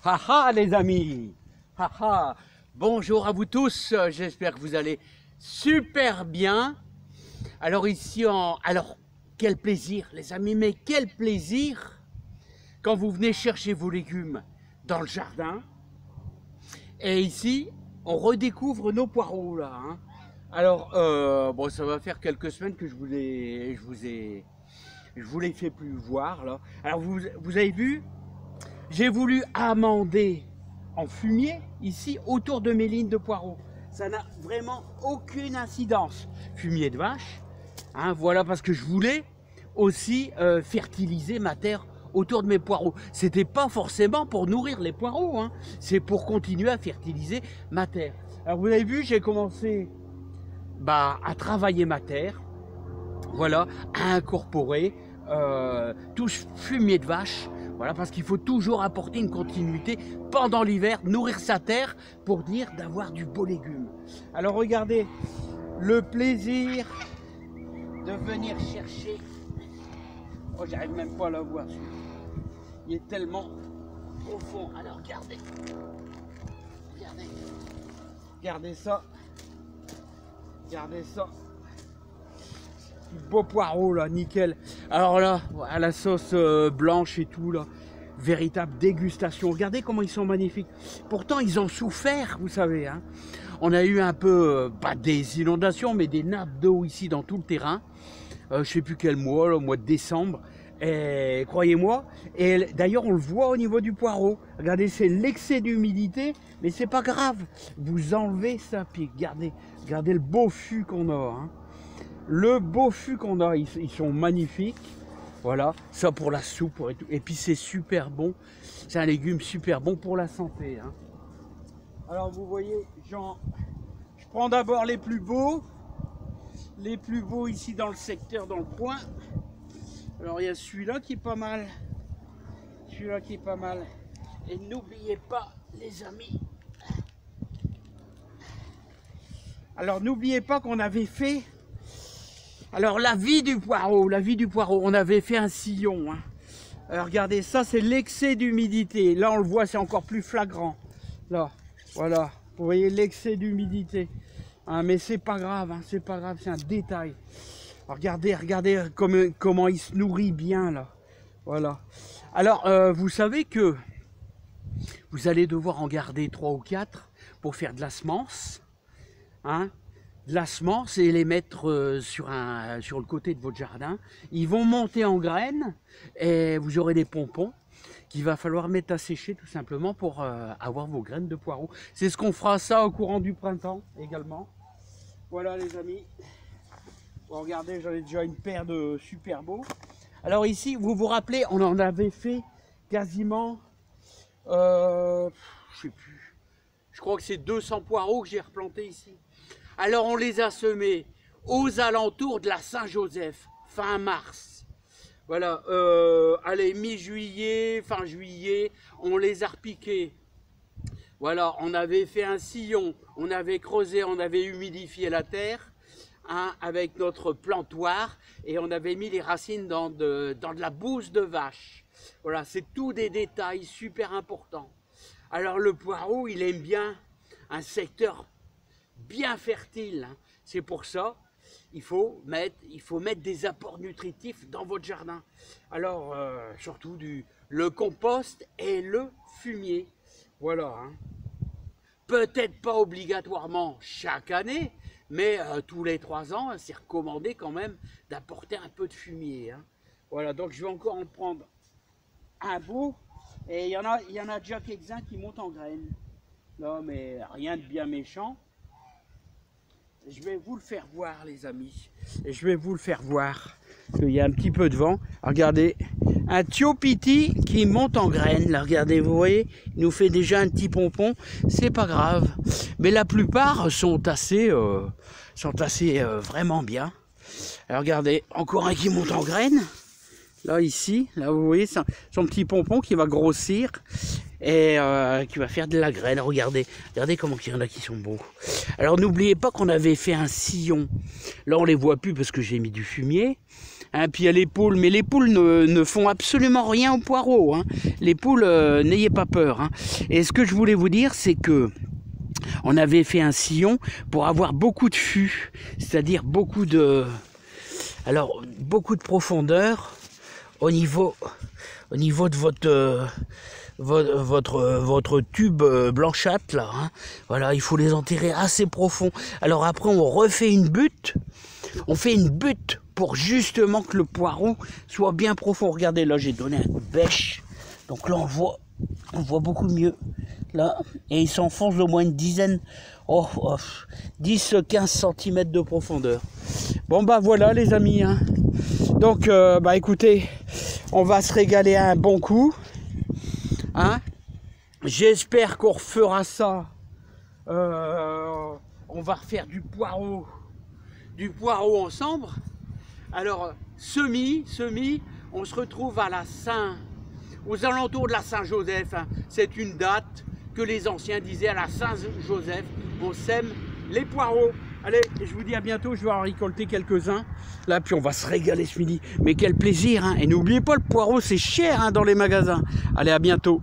Haha les amis, haha. Bonjour à vous tous, j'espère que vous allez super bien. Alors quel plaisir les amis, mais quel plaisir quand vous venez chercher vos légumes dans le jardin. Et ici, on redécouvre nos poireaux là. Alors, bon, ça va faire quelques semaines que je vous les fais plus voir là. Alors vous avez vu, j'ai voulu amender en fumier ici autour de mes lignes de poireaux. Ça n'a vraiment aucune incidence. Fumier de vache, voilà, parce que je voulais aussi fertiliser ma terre autour de mes poireaux. C'était pas forcément pour nourrir les poireaux, c'est pour continuer à fertiliser ma terre. Alors vous avez vu, j'ai commencé à travailler ma terre, voilà, à incorporer tout ce fumier de vache. Voilà, parce qu'il faut toujours apporter une continuité pendant l'hiver, nourrir sa terre pour dire d'avoir du beau légume. Alors regardez, le plaisir de venir chercher. Oh, j'arrive même pas à la voir. Il est tellement profond. Alors regardez. Regardez ça. Regardez ça. Beau poireau là, nickel. Alors là, à la sauce blanche et tout là, véritable dégustation. Regardez comment ils sont magnifiques. Pourtant ils ont souffert, vous savez. On a eu un peu, pas des inondations, mais des nappes d'eau ici dans tout le terrain. Je sais plus quel mois, le mois de décembre. Et croyez-moi, et d'ailleurs on le voit au niveau du poireau. Regardez, c'est l'excès d'humidité, mais c'est pas grave. Vous enlevez ça, puis regardez le beau fût qu'on a. Le beau fût qu'on a, ils sont magnifiques. Voilà, ça pour la soupe et tout. Et puis c'est super bon. C'est un légume super bon pour la santé. Alors vous voyez, je prends d'abord les plus beaux. Les plus beaux ici dans le secteur, dans le coin. Alors il y a celui-là qui est pas mal. Celui-là qui est pas mal. Et n'oubliez pas, les amis. Alors n'oubliez pas qu'on avait fait. Alors la vie du poireau, on avait fait un sillon. Alors regardez, ça c'est l'excès d'humidité. Là on le voit, c'est encore plus flagrant. Là, voilà, vous voyez l'excès d'humidité. Mais c'est pas grave, c'est pas grave, c'est un détail. Alors, regardez comment il se nourrit bien là. Voilà. Alors vous savez que vous allez devoir en garder 3 ou 4 pour faire de la semence. De la semence et les mettre sur le côté de votre jardin. Ils vont monter en graines et vous aurez des pompons qu'il va falloir mettre à sécher tout simplement pour avoir vos graines de poireaux. C'est ce qu'on fera ça au courant du printemps également. Voilà les amis. Bon, regardez, j'en ai déjà une paire de super beaux. Alors ici, vous vous rappelez, on en avait fait quasiment, je sais plus, je crois que c'est 200 poireaux que j'ai replantés ici. Alors on les a semés aux alentours de la Saint-Joseph, fin mars. Voilà, allez, mi-juillet, fin juillet, on les a repiqués. Voilà, on avait fait un sillon, on avait creusé, on avait humidifié la terre avec notre plantoir et on avait mis les racines dans de la bouse de vache. Voilà, c'est tout des détails super importants. Alors le poireau, il aime bien un secteur bien fertile. C'est pour ça il faut mettre des apports nutritifs dans votre jardin. Alors surtout le compost et le fumier. Voilà. Peut-être pas obligatoirement chaque année, mais tous les 3 ans, c'est recommandé quand même d'apporter un peu de fumier. Voilà, donc je vais encore en prendre un bout. Et il y en a déjà quelques-uns qui montent en graines. Non, mais rien de bien méchant. Je vais vous le faire voir les amis, et je vais vous le faire voir, il y a un petit peu de vent. Regardez, un Thiopiti qui monte en graines, là regardez, vous voyez, il nous fait déjà un petit pompon, c'est pas grave, mais la plupart sont assez vraiment bien. Alors regardez, encore un qui monte en graines, là ici, là vous voyez son petit pompon qui va grossir et qui va faire de la graine. Regardez comment il y en a qui sont beaux. Alors n'oubliez pas qu'on avait fait un sillon. Là on les voit plus parce que j'ai mis du fumier. Hein, puis il y a les poules, mais les poules ne font absolument rien aux poireaux. Hein. Les poules, n'ayez pas peur. Hein. Et ce que je voulais vous dire, c'est que on avait fait un sillon pour avoir beaucoup de fûts, c'est-à-dire beaucoup de profondeur au niveau de votre tube blanchâtre là. Hein. Voilà, il faut les enterrer assez profond. Alors après, on refait une butte. On fait une butte pour justement que le poireau soit bien profond. Regardez, là, j'ai donné un coup de bêche. Donc là, on voit beaucoup mieux. Là, et il s'enfonce d'au moins une dizaine, 10-15 cm de profondeur. Bon, bah voilà, les amis. Hein. Donc, bah écoutez, on va se régaler à un bon coup. Hein. J'espère qu'on refera ça. On va refaire du poireau ensemble. Alors, semis, on se retrouve à aux alentours de la Saint-Joseph. Hein. C'est une date que les anciens disaient à la Saint-Joseph. On sème les poireaux. Allez, je vous dis à bientôt, je vais en récolter quelques-uns. Là, puis on va se régaler ce midi. Mais quel plaisir, hein. Et n'oubliez pas, le poireau, c'est cher hein, dans les magasins. Allez, à bientôt.